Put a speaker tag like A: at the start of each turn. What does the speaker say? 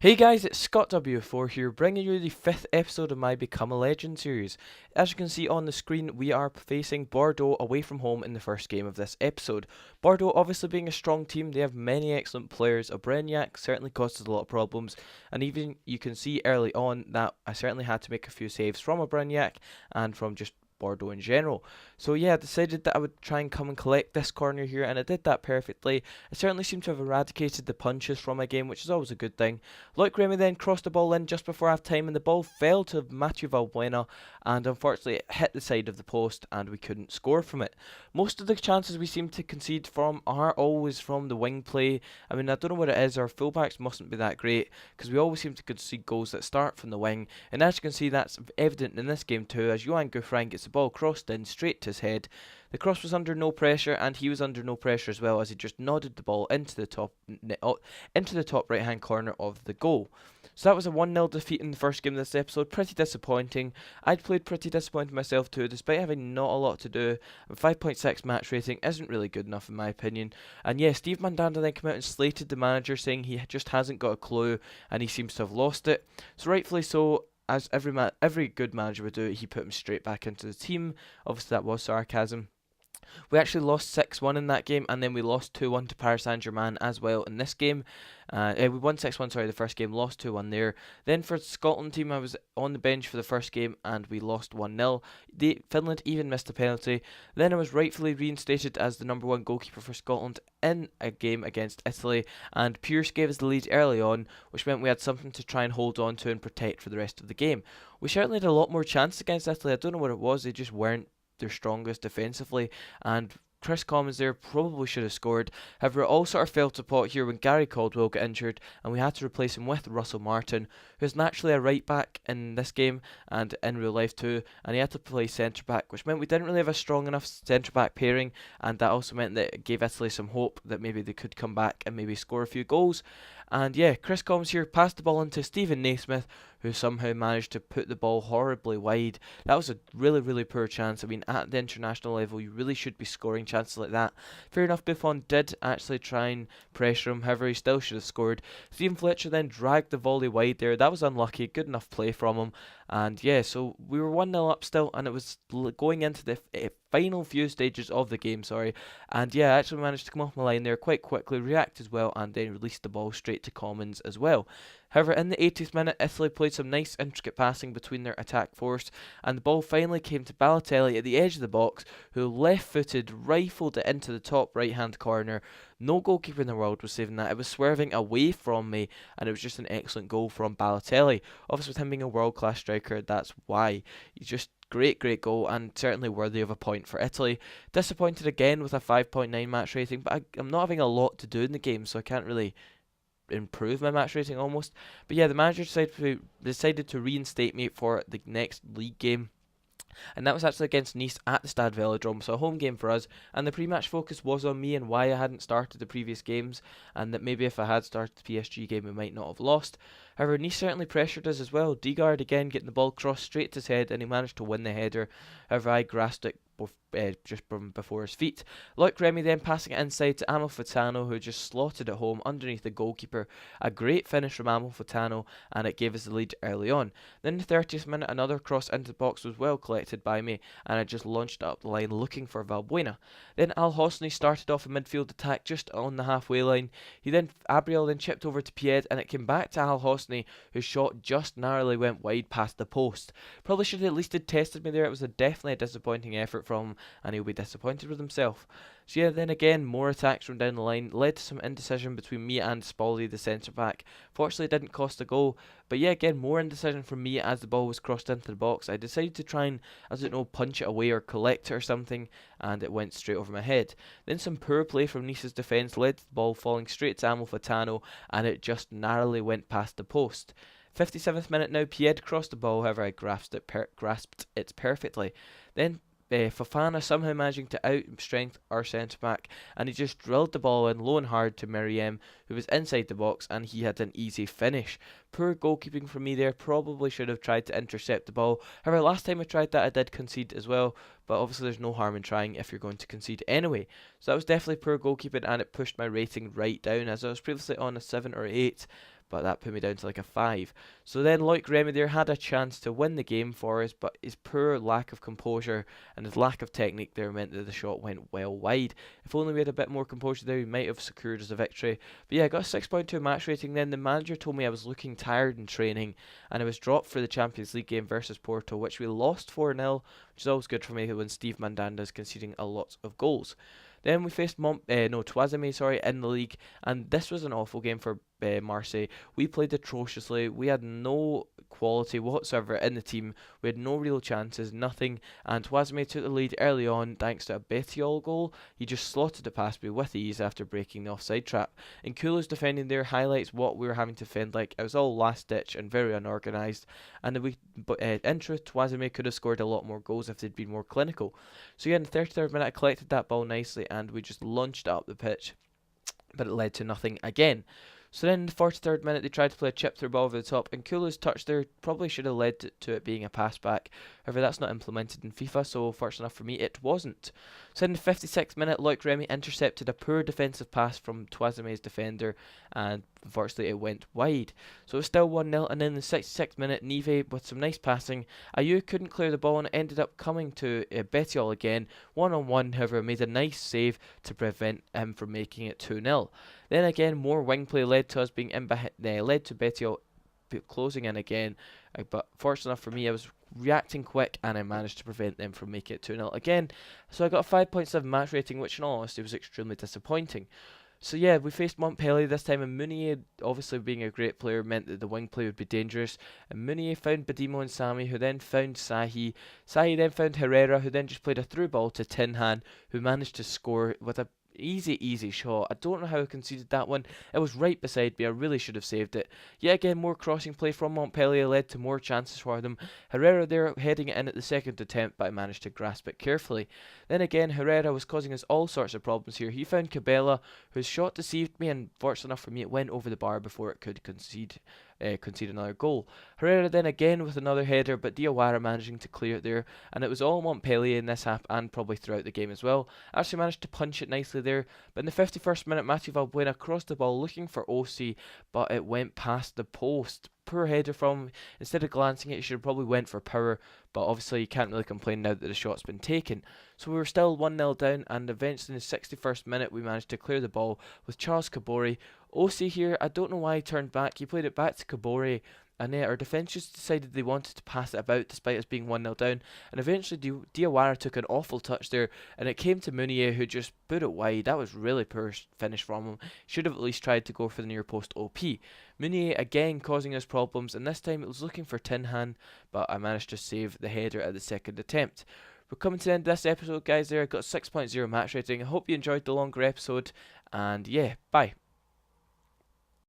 A: Hey guys, it's Scott W4 here, bringing you the 5th episode of my Become a Legend series. As you can see on the screen, we are facing Bordeaux away from home in the first game of this episode. Bordeaux obviously being a strong team, they have many excellent players. Aubignac certainly caused us a lot of problems, and even you can see early on that I certainly had to make a few saves from Aubignac and from just Bordeaux in general. So yeah, I decided that I would try and come and collect this corner here, and I did that perfectly. I certainly seem to have eradicated the punches from my game, which is always a good thing. Loic Remy then crossed the ball in just before half time, and the ball fell to Mathieu Valbuena, and unfortunately it hit the side of the post, and we couldn't score from it. Most of the chances we seem to concede from are always from the wing play. I mean, I don't know what it is, our fullbacks mustn't be that great, because we always seem to concede goals that start from the wing, and as you can see, that's evident in this game too, as Johan Gouffran gets the ball crossed in straight to his head. The cross was under no pressure, and he was under no pressure as well, as he just nodded the ball into the top right hand corner of the goal. So that was a 1-0 defeat in the first game of this episode. Pretty disappointing. I'd played pretty disappointed myself too, despite having not a lot to do. A 5.6 match rating isn't really good enough in my opinion. And yeah, Steve Mandanda then came out and slated the manager, saying he just hasn't got a clue and he seems to have lost it. So rightfully so, as every good manager would do, he put him straight back into the team. Obviously that was sarcasm. We actually lost 6-1 in that game, and then we lost 2-1 to Paris Saint-Germain as well in this game. We won 6-1, sorry, the first game, lost 2-1 there. Then for the Scotland team, I was on the bench for the first game, and we lost 1-0. Finland even missed a penalty. Then I was rightfully reinstated as the number one goalkeeper for Scotland in a game against Italy, and Pearce gave us the lead early on, which meant we had something to try and hold on to and protect for the rest of the game. We certainly had a lot more chances against Italy. I don't know what it was, they just weren't their strongest defensively, and Chris Commons there probably should have scored. However, it all sort of fell to pot here when Gary Caldwell got injured, and we had to replace him with Russell Martin, who's naturally a right back in this game and in real life too, and he had to play centre back, which meant we didn't really have a strong enough centre back pairing, and that also meant that it gave Italy some hope that maybe they could come back and maybe score a few goals. And yeah, Chris Combs here passed the ball into Stephen Naismith, who somehow managed to put the ball horribly wide. That was a really, really poor chance. I mean, at the international level, you really should be scoring chances like that. Fair enough, Buffon did actually try and pressure him, however, he still should have scored. Stephen Fletcher then dragged the volley wide there. That was unlucky, good enough play from him. And yeah, so we were 1-0 up still, and it was going into the final few stages of the game, sorry. And yeah, I actually managed to come off my line there quite quickly, react as well, and then released the ball straight to Commons as well. However, in the 80th minute, Italy played some nice intricate passing between their attack force, and the ball finally came to Balotelli at the edge of the box, who left-footed rifled it into the top right-hand corner. No goalkeeper in the world was saving that. It was swerving away from me, and it was just an excellent goal from Balotelli. Obviously, with him being a world-class striker, that's why. He's just great goal, and certainly worthy of a point for Italy. Disappointed again with a 5.9 match rating, but I'm not having a lot to do in the game, so I can't really improve my match rating almost. But yeah, the manager decided to reinstate me for the next league game, and that was actually against Nice at the Stade Velodrome, so a home game for us. And the pre-match focus was on me and why I hadn't started the previous games, and that maybe if I had started the PSG game we might not have lost. However, Nice certainly pressured us as well. Degaard again getting the ball crossed straight to his head, and he managed to win the header. However, I grasped it just from before his feet. Loic Remy then passing it inside to Amalfitano, who just slotted it home underneath the goalkeeper. A great finish from Amalfitano, and it gave us the lead early on. Then in the 30th minute, another cross into the box was well collected by me, and I just launched up the line looking for Valbuena. Then Al Hosni started off a midfield attack just on the halfway line. Abriel then chipped over to Pied, and it came back to Al Hosni, whose shot just narrowly went wide past the post. Probably should have at least tested me there. It was definitely a disappointing effort from him, and he'll be disappointed with himself. So yeah, then again, more attacks from down the line led to some indecision between me and Spaldi, the centre back. Fortunately, it didn't cost a goal, but yeah, again, more indecision from me as the ball was crossed into the box. I decided to try and, I don't know, punch it away or collect it or something, and it went straight over my head. Then some poor play from Nice's defence led to the ball falling straight to Amalfitano, and it just narrowly went past the post. 57th minute now, Pied crossed the ball, however I grasped it perfectly. Then Fofana somehow managing to outstrength our centre back, and he just drilled the ball in low and hard to Meriem, who was inside the box, and he had an easy finish. Poor goalkeeping from me there. Probably should have tried to intercept the ball. However, last time I tried that I did concede as well, but obviously there's no harm in trying if you're going to concede anyway. So that was definitely poor goalkeeping, and it pushed my rating right down, as I was previously on a 7 or 8. but that put me down to like a 5. So then Loic Remy there had a chance to win the game for us, but his poor lack of composure and his lack of technique there meant that the shot went well wide. If only we had a bit more composure there, we might have secured us a victory. But yeah, I got a 6.2 match rating then. The manager told me I was looking tired in training, and I was dropped for the Champions League game versus Porto, which we lost 4-0, which is always good for me when Steve Mandanda is conceding a lot of goals. Then we faced Tuazeme, in the league, and this was an awful game for Marseille. We played atrociously. We had no quality whatsoever in the team. We had no real chances, nothing, and Tuazeme took the lead early on thanks to a Bettiol goal. He just slotted it past me with ease after breaking the offside trap. And Kulu's defending there highlights what we were having to defend like. It was all last ditch and very unorganised, and in truth, Tuazeme could have scored a lot more goals if they'd been more clinical. So yeah, in the 33rd minute I collected that ball nicely and we just launched up the pitch, but it led to nothing again. So then in the 43rd minute they tried to play a chip through ball over the top, and Kulu's touch there probably should have led to it being a pass back. However, that's not implemented in FIFA, so fortunate enough for me it wasn't. So in the 56th minute, Loic Remy intercepted a poor defensive pass from Tuazeme's defender, and unfortunately it went wide. So it was still 1-0, and then in the 66th minute, Nive with some nice passing. Ayew couldn't clear the ball and it ended up coming to Bettiol again, 1-on-1, however made a nice save to prevent him from making it 2-0. Then again, more wing play led to us being led to Bettiol closing in again, but fortunate enough for me, I was reacting quick and I managed to prevent them from making it 2-0 again. So I got a 5.7 match rating, which in all honesty was extremely disappointing. So yeah, we faced Montpellier this time, and Meunier, obviously being a great player, meant that the wing play would be dangerous. And Meunier found Badimo and Sami, who then found Sahi. Sahi then found Herrera, who then just played a through ball to Tinhan, who managed to score with a easy shot. I don't know how I conceded that one. It was right beside me. I really should have saved it. Yet again, more crossing play from Montpellier led to more chances for them. Herrera there heading it in at the second attempt, but I managed to grasp it carefully. Then again, Herrera was causing us all sorts of problems here. He found Cabela, whose shot deceived me, and fortunate enough for me, it went over the bar before it could concede another goal. Herrera then again with another header, but Diawara managing to clear it there, and it was all Montpellier in this half and probably throughout the game as well. Actually managed to punch it nicely there, but in the 51st minute, Mathieu Valbuena crossed the ball looking for OC, but it went past the post. Poor header from him. Instead of glancing it, he should have probably went for power, but obviously you can't really complain now that the shot's been taken. So we were still 1-0 down, and eventually in the 61st minute we managed to clear the ball with Charles Kabore. OC here, I don't know why he turned back. He played it back to Kabore, and our defence just decided they wanted to pass it about despite us being 1-0 down, and eventually Diawara took an awful touch there, and it came to Meunier, who just put it wide. That was really poor finish from him. Should have at least tried to go for the near post OP. Meunier again causing us problems, and this time it was looking for Tinhan, but I managed to save the header at the second attempt. We're coming to the end of this episode, guys. There, I got a 6.0 match rating. I hope you enjoyed the longer episode, and yeah, bye.